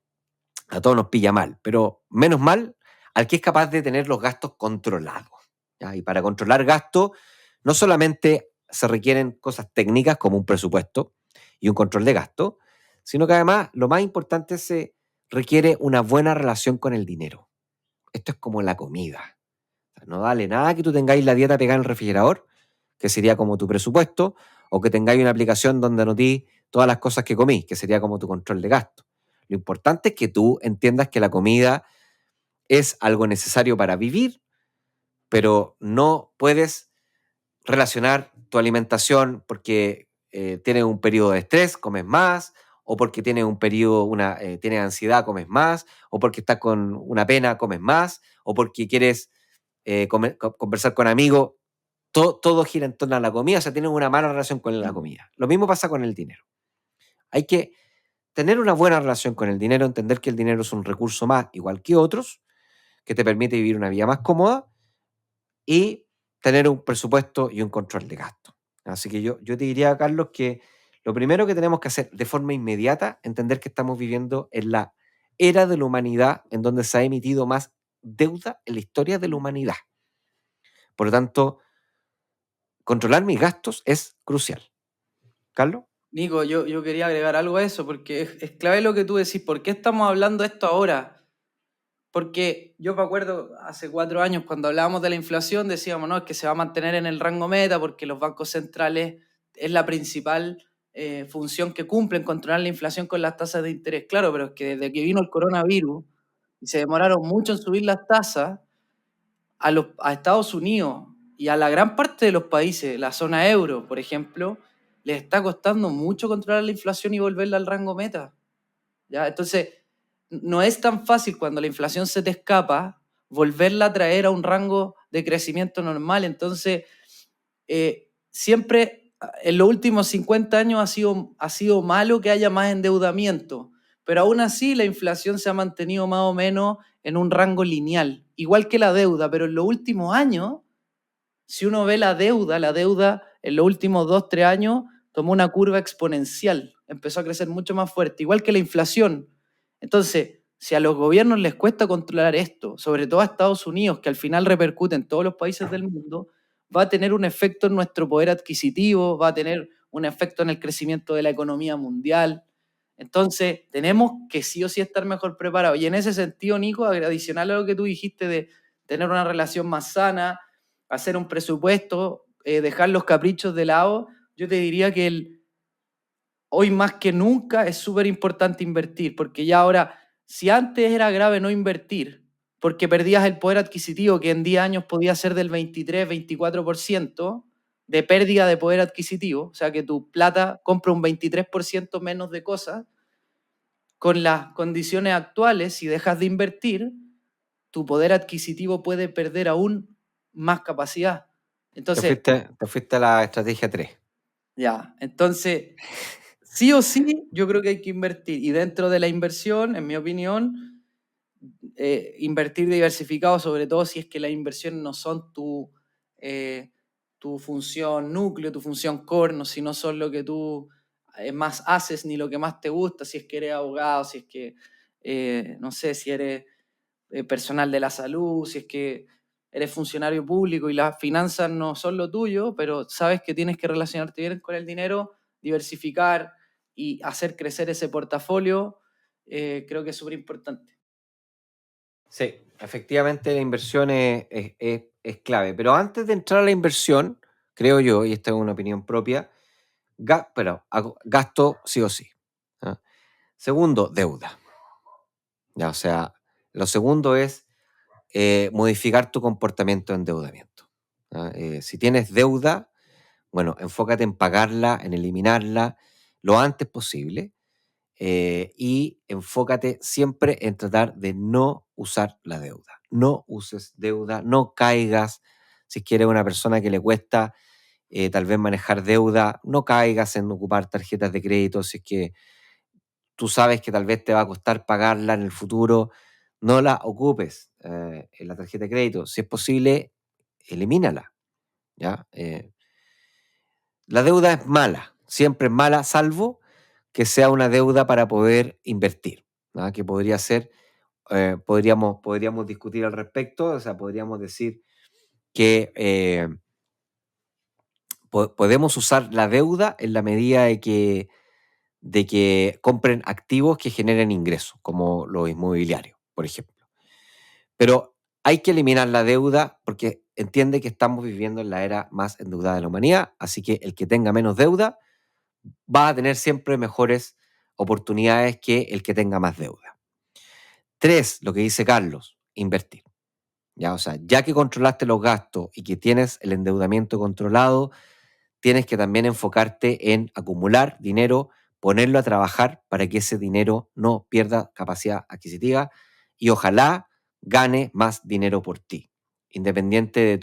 A todos nos pilla mal, pero menos mal al que es capaz de tener los gastos controlados. ¿Ya? Y para controlar gastos, no solamente se requieren cosas técnicas como un presupuesto y un control de gasto, sino que además lo más importante se requiere una buena relación con el dinero. Esto es como la comida. O sea, no vale nada que tú tengáis la dieta pegada en el refrigerador, que sería como tu presupuesto, o que tengáis una aplicación donde anotís todas las cosas que comís, que sería como tu control de gasto. Lo importante es que tú entiendas que la comida es algo necesario para vivir, pero no puedes relacionar tu alimentación porque tienes un periodo de estrés, comes más, o porque tienes un periodo, tienes ansiedad, comes más, o porque estás con una pena, comes más, o porque quieres conversar con amigos. Todo gira en torno a la comida, o sea, tienes una mala relación con la comida. Lo mismo pasa con el dinero. Hay que tener una buena relación con el dinero, entender que el dinero es un recurso más, igual que otros, que te permite vivir una vida más cómoda y tener un presupuesto y un control de gasto. Así que yo te diría, Carlos, que lo primero que tenemos que hacer de forma inmediata, entender que estamos viviendo en la era de la humanidad en donde se ha emitido más deuda en la historia de la humanidad. Por lo tanto, controlar mis gastos es crucial. Carlos. Nico, yo quería agregar algo a eso, porque es clave lo que tú decís. ¿Por qué estamos hablando de esto ahora? Porque yo me acuerdo hace 4 años cuando hablábamos de la inflación, decíamos, no, es que se va a mantener en el rango meta porque los bancos centrales es la principal función que cumplen, controlar la inflación con las tasas de interés. Claro, pero es que desde que vino el coronavirus y se demoraron mucho en subir las tasas, a Estados Unidos y a la gran parte de los países, la zona euro, por ejemplo, les está costando mucho controlar la inflación y volverla al rango meta. ¿Ya? Entonces, no es tan fácil cuando la inflación se te escapa volverla a traer a un rango de crecimiento normal. Entonces, siempre en los últimos 50 años ha sido malo que haya más endeudamiento, pero aún así la inflación se ha mantenido más o menos en un rango lineal, igual que la deuda, pero en los últimos años, si uno ve la deuda en los últimos 2, 3 años tomó una curva exponencial, empezó a crecer mucho más fuerte, igual que la inflación. Entonces, si a los gobiernos les cuesta controlar esto, sobre todo a Estados Unidos, que al final repercute en todos los países del mundo, va a tener un efecto en nuestro poder adquisitivo, va a tener un efecto en el crecimiento de la economía mundial. Entonces, tenemos que sí o sí estar mejor preparados. Y en ese sentido, Nico, adicional a lo que tú dijiste de tener una relación más sana, hacer un presupuesto, dejar los caprichos de lado, yo te diría que hoy más que nunca es súper importante invertir, porque ya ahora, si antes era grave no invertir, porque perdías el poder adquisitivo, que en 10 años podía ser del 23-24% de pérdida de poder adquisitivo, o sea que tu plata compra un 23% menos de cosas, con las condiciones actuales, si dejas de invertir, tu poder adquisitivo puede perder aún más capacidad. Entonces, Te fuiste a la estrategia 3. ya, entonces, sí o sí, yo creo que hay que invertir. Y dentro de la inversión, en mi opinión, invertir diversificado, sobre todo si es que las inversiones no son tu función núcleo, tu función core, no, si no son lo que tú más haces ni lo que más te gusta, si es que eres abogado, si es que, no sé, si eres personal de la salud, si es que eres funcionario público y las finanzas no son lo tuyo, pero sabes que tienes que relacionarte bien con el dinero, diversificar y hacer crecer ese portafolio, creo que es súper importante. Sí, efectivamente la inversión es clave. Pero antes de entrar a la inversión, creo yo, y esta es una opinión propia, gasto sí o sí. ¿Ah? Segundo, deuda. Ya, o sea, lo segundo es modificar tu comportamiento de endeudamiento. ¿Ah? Si tienes deuda, bueno, enfócate en pagarla, en eliminarla lo antes posible. Y enfócate siempre en tratar de no usar la deuda. No uses deuda, no caigas. Si quieres una persona que le cuesta tal vez manejar deuda, no caigas en ocupar tarjetas de crédito. Si es que tú sabes que tal vez te va a costar pagarla en el futuro, no la ocupes en la tarjeta de crédito. Si es posible, elimínala. ¿Ya? La deuda es mala, siempre es mala, salvo que sea una deuda para poder invertir, ¿no? Que podría ser, podríamos discutir al respecto, o sea, podríamos decir que podemos usar la deuda en la medida de que compren activos que generen ingresos, como los inmobiliarios, por ejemplo. Pero hay que eliminar la deuda porque entiende que estamos viviendo en la era más endeudada de la humanidad, así que el que tenga menos deuda va a tener siempre mejores oportunidades que el que tenga más deuda. 3, lo que dice Carlos, invertir. Ya, o sea, ya que controlaste los gastos y que tienes el endeudamiento controlado, tienes que también enfocarte en acumular dinero, ponerlo a trabajar para que ese dinero no pierda capacidad adquisitiva y ojalá gane más dinero por ti, independiente de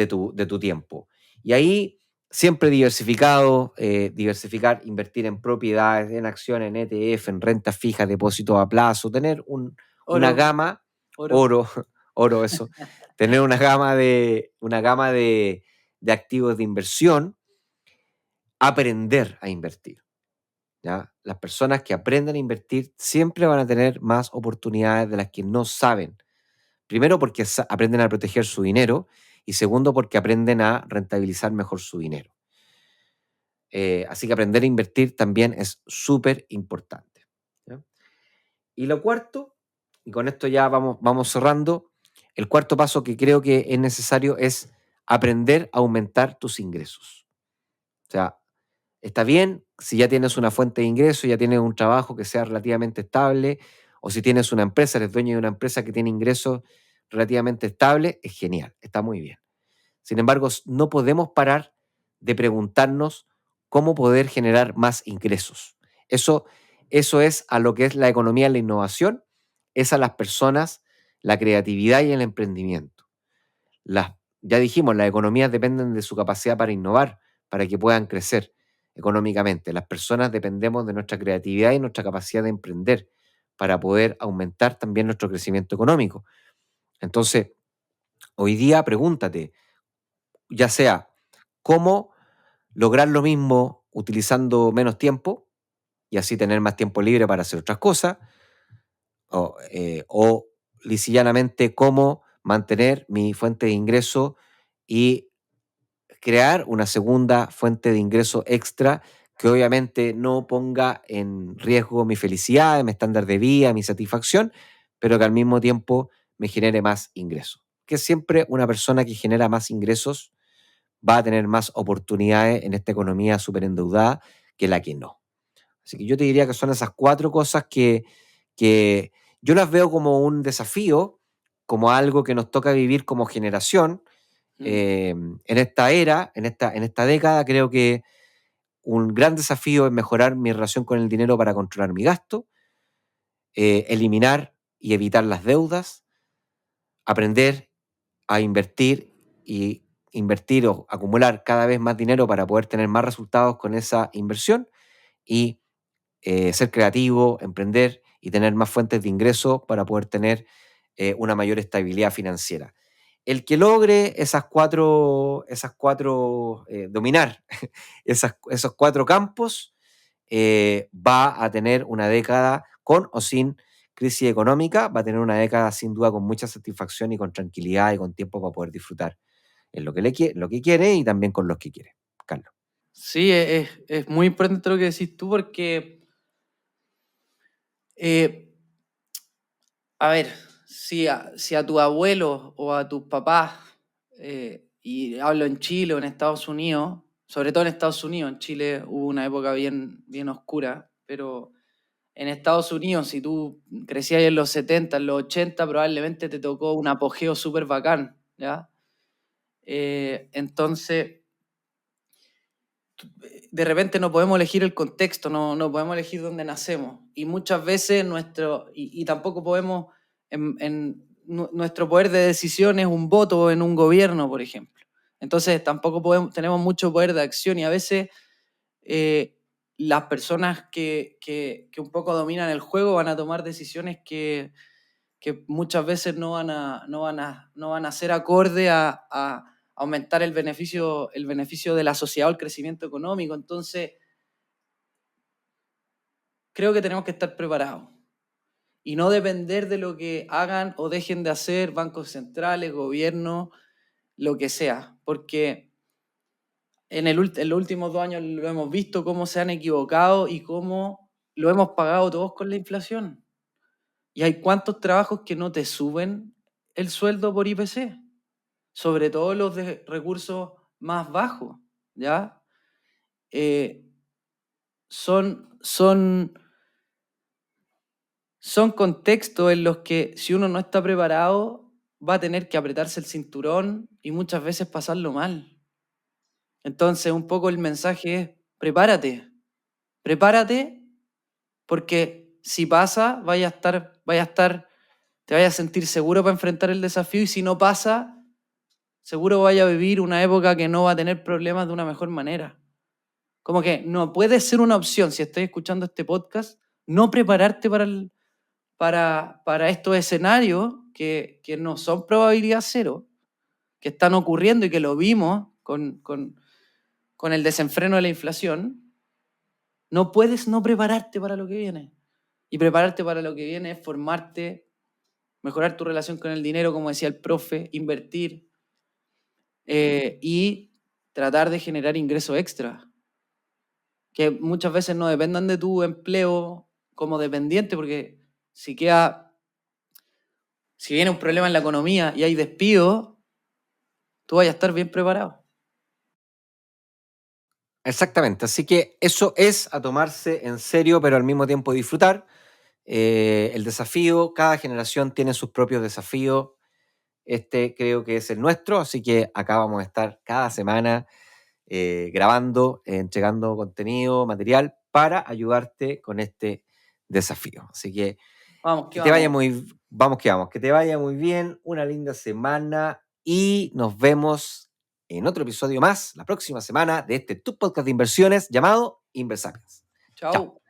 tu tiempo. Y ahí siempre diversificado, diversificar, invertir en propiedades, en acciones, en ETF, en renta fija, depósitos a plazo, tener una Oro, gama, oro. oro, oro eso, tener una gama de activos de inversión, aprender a invertir. ¿Ya? Las personas que aprenden a invertir siempre van a tener más oportunidades de las que no saben. Primero porque aprenden a proteger su dinero y segundo porque aprenden a rentabilizar mejor su dinero. Así que aprender a invertir también es súper importante. ¿Ya? Y lo cuarto, y con esto ya vamos cerrando, el cuarto paso que creo que es necesario es aprender a aumentar tus ingresos. O sea, está bien si ya tienes una fuente de ingreso, ya tienes un trabajo que sea relativamente estable, o si tienes una empresa, eres dueño de una empresa que tiene ingresos relativamente estables, es genial, está muy bien. Sin embargo, no podemos parar de preguntarnos cómo poder generar más ingresos. Eso es a lo que es la economía y la innovación, es a las personas, la creatividad y el emprendimiento. Ya dijimos, las economías dependen de su capacidad para innovar, para que puedan crecer económicamente. Las personas dependemos de nuestra creatividad y nuestra capacidad de emprender para poder aumentar también nuestro crecimiento económico. Entonces, hoy día pregúntate, ya sea cómo lograr lo mismo utilizando menos tiempo y así tener más tiempo libre para hacer otras cosas, o lisillanamente cómo mantener mi fuente de ingreso y crear una segunda fuente de ingreso extra que obviamente no ponga en riesgo mi felicidad, mi estándar de vida, mi satisfacción, pero que al mismo tiempo me genere más ingresos. Que siempre una persona que genera más ingresos va a tener más oportunidades en esta economía súper endeudada que la que no. Así que yo te diría que son esas 4 cosas que yo las veo como un desafío, como algo que nos toca vivir como generación. En esta era, en esta década, creo que un gran desafío es mejorar mi relación con el dinero para controlar mi gasto, eliminar y evitar las deudas, aprender a invertir o acumular cada vez más dinero para poder tener más resultados con esa inversión y ser creativo, emprender y tener más fuentes de ingreso para poder tener una mayor estabilidad financiera. El que logre dominar esos 4 campos, va a tener una década con o sin crisis económica, va a tener una década sin duda con mucha satisfacción y con tranquilidad y con tiempo para poder disfrutar en lo que quiere y también con los que quiere. Carlos. Sí, es muy importante lo que decís tú porque, a ver, si a tu abuelo o a tus papás, y hablo en Chile o en Estados Unidos, sobre todo en Estados Unidos, en Chile hubo una época bien, bien oscura, pero en Estados Unidos, si tú crecías en los 70, en los 80, probablemente te tocó un apogeo súper bacán, ¿ya? Entonces, de repente no podemos elegir el contexto, no podemos elegir dónde nacemos. Y muchas veces y tampoco podemos, nuestro poder de decisión es un voto en un gobierno, por ejemplo. Entonces tampoco tenemos mucho poder de acción y a veces las personas que un poco dominan el juego van a tomar decisiones que muchas veces no van a ser acorde a aumentar el beneficio de la sociedad o el crecimiento económico. Entonces, creo que tenemos que estar preparados y no depender de lo que hagan o dejen de hacer bancos centrales, gobiernos, lo que sea, porque en los últimos 2 años lo hemos visto cómo se han equivocado y cómo lo hemos pagado todos con la inflación. Y hay cuántos trabajos que no te suben el sueldo por IPC, sobre todo los de recursos más bajos, ¿ya? Son contextos en los que si uno no está preparado va a tener que apretarse el cinturón y muchas veces pasarlo mal. Entonces, un poco el mensaje es, prepárate porque si pasa, te vayas a sentir seguro para enfrentar el desafío y si no pasa, seguro vaya a vivir una época que no va a tener problemas de una mejor manera. Como que no puede ser una opción, si estás escuchando este podcast, no prepararte para estos escenarios que no son probabilidad cero, que están ocurriendo y que lo vimos con el desenfreno de la inflación. No puedes no prepararte para lo que viene. Y prepararte para lo que viene es formarte, mejorar tu relación con el dinero, como decía el profe, invertir y tratar de generar ingresos extra, que muchas veces no dependan de tu empleo como dependiente, porque si viene un problema en la economía y hay despido, tú vas a estar bien preparado. Exactamente, así que eso es a tomarse en serio, pero al mismo tiempo disfrutar. El desafío, cada generación tiene sus propios desafíos. Este creo que es el nuestro, así que acá vamos a estar cada semana grabando, entregando contenido, material para ayudarte con este desafío. Así que Vamos, que te vaya que te vaya muy bien, una linda semana y nos vemos en otro episodio más la próxima semana de este tu podcast de inversiones llamado Inversapiens. Chao.